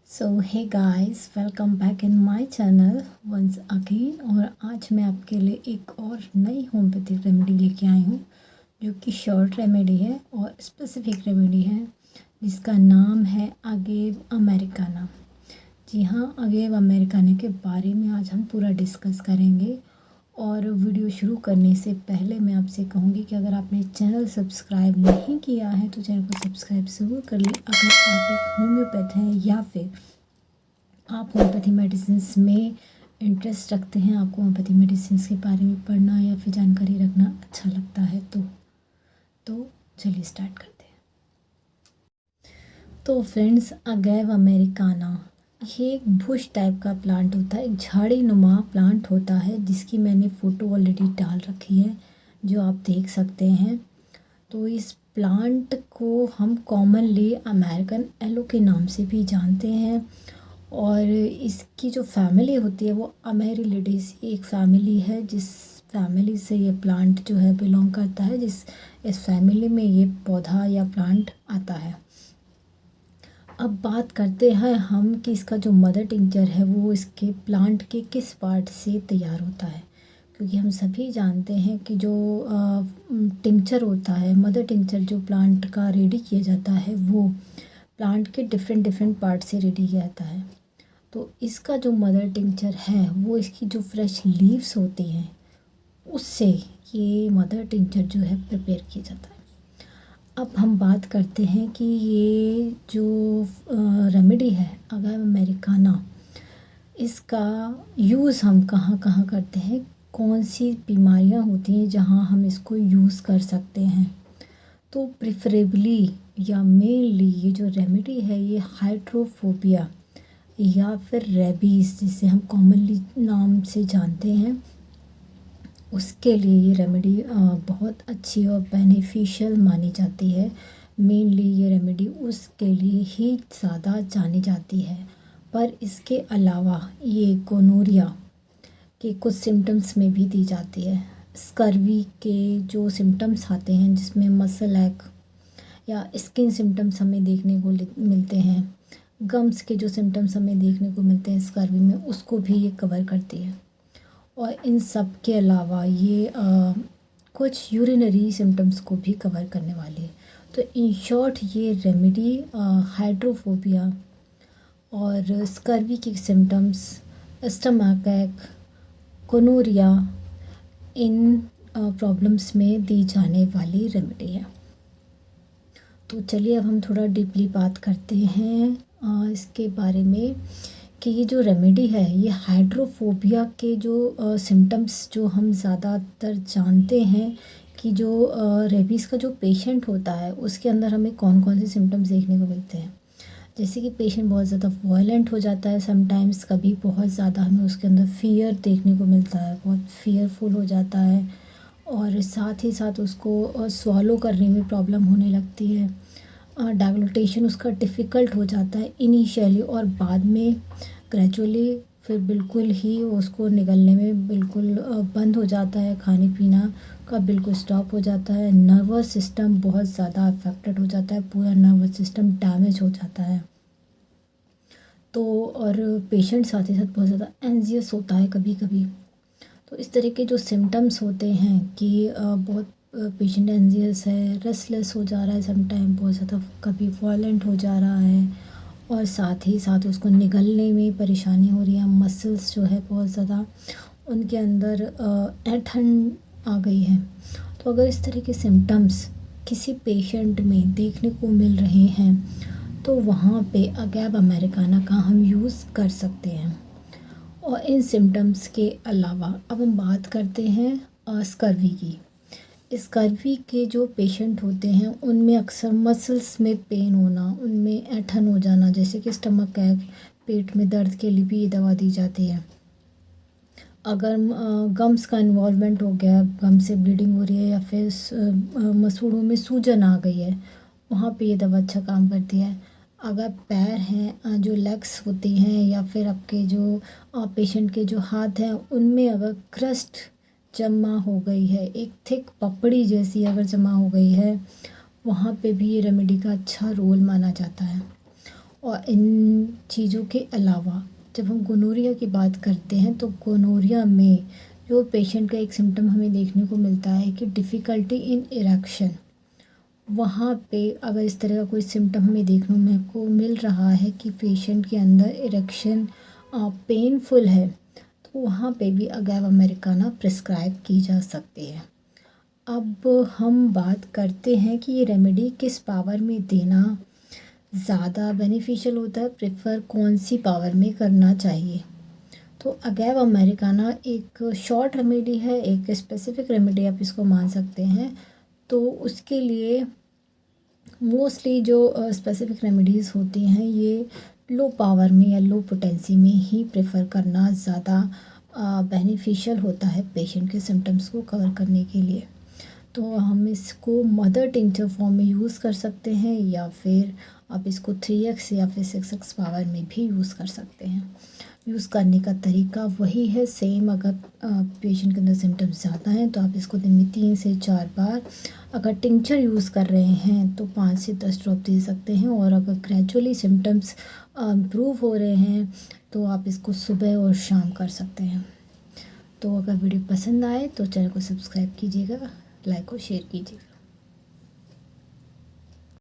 So hey guys, welcome back in my channel once again. और आज मैं आपके लिए एक और नई होम्योपैथिक रेमेडी लेके आई हूँ जो कि शॉर्ट रेमेडी है और स्पेसिफिक रेमेडी है जिसका नाम है अगेव अमेरिकाना। जी हाँ, अगेव अमेरिकाना के बारे में आज हम पूरा डिस्कस करेंगे। और वीडियो शुरू करने से पहले मैं आपसे कहूँगी कि अगर आपने चैनल सब्सक्राइब नहीं किया है तो चैनल को सब्सक्राइब ज़रूर कर लें। अगर आप एक होम्योपैथ हैं या फिर आप होम्योपैथी मेडिसिन में इंटरेस्ट रखते हैं, आपको होम्योपैथी मेडिसिन के बारे में पढ़ना या फिर जानकारी रखना अच्छा लगता है तो चलिए स्टार्ट करते हैं। तो फ्रेंड्स, अगेव अमेरिकाना ये एक बुश टाइप का प्लांट होता है, एक झाड़ी नुमा प्लांट होता है जिसकी मैंने फ़ोटो ऑलरेडी डाल रखी है जो आप देख सकते हैं। तो इस प्लांट को हम कॉमनली अमेरिकन एलो के नाम से भी जानते हैं। और इसकी जो फैमिली होती है वो अमेरिलिडीज एक फैमिली है, जिस फैमिली से ये प्लांट जो है बिलोंग करता है, इस फैमिली में ये पौधा या प्लांट आता है। अब बात करते हैं हम कि इसका जो मदर टिंचर है वो इसके प्लांट के किस पार्ट से तैयार होता है, क्योंकि हम सभी जानते हैं कि जो टिंचर होता है, मदर टिंचर जो प्लांट का रेडी किया जाता है वो प्लांट के डिफरेंट पार्ट से रेडी किया जाता है। तो इसका जो मदर टिंचर है वो इसकी जो फ्रेश लीव्स होती हैं उससे ये मदर टिंचर जो है प्रिपेयर किया जाता है। अब हम बात करते हैं कि ये जो रेमेडी है अगेव अमेरिकाना, इसका यूज़ हम कहाँ कहाँ करते हैं, कौन सी बीमारियाँ होती हैं जहाँ हम इसको यूज़ कर सकते हैं। तो प्रिफरेबली या मेनली ये जो रेमेडी है ये हाइड्रोफोबिया या फिर रेबीज़ जिसे हम कॉमनली नाम से जानते हैं उसके लिए ये रेमेडी बहुत अच्छी और बेनिफिशियल मानी जाती है। मेनली ये रेमेडी उसके लिए ही ज़्यादा जानी जाती है, पर इसके अलावा ये गोनोरिया के कुछ सिम्टम्स में भी दी जाती है। स्कर्वी के जो सिम्टम्स आते हैं जिसमें मसल एक या स्किन सिम्टम्स हमें देखने को मिलते हैं, गम्स के जो सिम्टम्स हमें देखने को मिलते हैं स्कर्वी में, उसको भी ये कवर करती है। और इन सब के अलावा ये कुछ यूरिनरी सिम्टम्स को भी कवर करने वाली है। तो इन शॉर्ट ये रेमेडी हाइड्रोफोबिया और स्कर्वी के सिम्टम्स, स्टमक एक, गोनोरिया, इन प्रॉब्लम्स में दी जाने वाली रेमेडी है। तो चलिए अब हम थोड़ा डीपली बात करते हैं इसके बारे में कि ये जो रेमेडी है ये हाइड्रोफोबिया के जो सिम्टम्स जो हम ज़्यादातर जानते हैं कि जो रेबीज़ का जो पेशेंट होता है उसके अंदर हमें कौन कौन से सिम्टम्स देखने को मिलते हैं। जैसे कि पेशेंट बहुत ज़्यादा वायलेंट हो जाता है समटाइम्स, कभी बहुत ज़्यादा हमें उसके अंदर फियर देखने को मिलता है, बहुत फियरफुल हो जाता है और साथ ही साथ उसको स्वॉलो करने में प्रॉब्लम होने लगती है। डायग्लूटेशन उसका डिफ़िकल्ट हो जाता है इनिशियली और बाद में ग्रेजुअली फिर बिल्कुल ही उसको निगलने में बिल्कुल बंद हो जाता है, खाने पीना का बिल्कुल स्टॉप हो जाता है। नर्वस सिस्टम बहुत ज़्यादा अफेक्टेड हो जाता है, पूरा नर्वस सिस्टम डैमेज हो जाता है। तो और पेशेंट साथ ही साथ बहुत ज़्यादा एंजियस होता है कभी कभी। तो इस तरह के जो सिम्टम्स होते हैं कि बहुत पेशेंट एंजियस है, रेस्टलेस हो जा रहा है, समटाइम बहुत ज़्यादा कभी वायलेंट हो जा रहा है और साथ ही साथ उसको निगलने में परेशानी हो रही है। मसल्स जो है बहुत ज़्यादा उनके अंदर ऐंठन आ गई है। तो अगर इस तरह के सिम्टम्स किसी पेशेंट में देखने को मिल रहे हैं तो वहाँ पे अगेव अमेरिकाना का हम यूज़ कर सकते हैं। और इन सिम्टम्स के अलावा अब हम बात करते हैं स्कर्वी की। स्कर्वी के जो पेशेंट होते हैं उनमें अक्सर मसल्स में पेन होना, उनमें ऐंठन हो जाना, जैसे कि स्टमक एक, पेट में दर्द के लिए भी ये दवा दी जाती है। अगर गम्स का इन्वॉल्वमेंट हो गया, गम से ब्लीडिंग हो रही है या फिर मसूड़ों में सूजन आ गई है, वहाँ पे ये दवा अच्छा काम करती है। अगर पैर हैं, जो लेग्स होती हैं या फिर आपके जो पेशेंट के जो हाथ हैं उनमें अगर क्रस्ट जमा हो गई है, एक थिक पपड़ी जैसी अगर जमा हो गई है, वहाँ पे भी ये रेमेडी का अच्छा रोल माना जाता है। और इन चीज़ों के अलावा जब हम गोनोरिया की बात करते हैं तो गोनोरिया में जो पेशेंट का एक सिम्टम हमें देखने को मिलता है कि डिफ़िकल्टी इन इरेक्शन। वहाँ पे अगर इस तरह का कोई सिम्टम हमें देखने को मिल रहा है कि पेशेंट के अंदर इरेक्शन पेनफुल है, तो वहाँ पे भी अगैव अमेरिकाना प्रिस्क्राइब की जा सकती है। अब हम बात करते हैं कि ये रेमेडी किस पावर में देना ज़्यादा बेनिफिशियल होता है, प्रेफर कौन सी पावर में करना चाहिए। तो अगैव अमेरिकाना एक शॉर्ट रेमेडी है, एक स्पेसिफिक रेमेडी आप इसको मान सकते हैं। तो उसके लिए मोस्टली जो स्पेसिफिक रेमेडीज़ होती हैं ये लो पावर में या लो पोटेंसी में ही प्रेफर करना ज़्यादा बेनिफिशियल होता है पेशेंट के सिम्टम्स को कवर करने के लिए। तो हम इसको मदर टिंचर फॉर्म में यूज़ कर सकते हैं या फिर आप इसको 3x या फिर 6x पावर में भी यूज़ कर सकते हैं। यूज़ करने का तरीका वही है सेम। अगर पेशेंट के अंदर सिम्टम्स ज़्यादा हैं तो आप इसको दिन में 3 से 4 बार, अगर टिंचर यूज़ कर रहे हैं तो 5 से 10 ड्रॉप दे सकते हैं। और अगर ग्रेजुअली सिम्टम्स इम्प्रूव हो रहे हैं तो आप इसको सुबह और शाम कर सकते हैं। तो अगर वीडियो पसंद आए तो चैनल को सब्सक्राइब कीजिएगा, लाइक और शेयर कीजिएगा।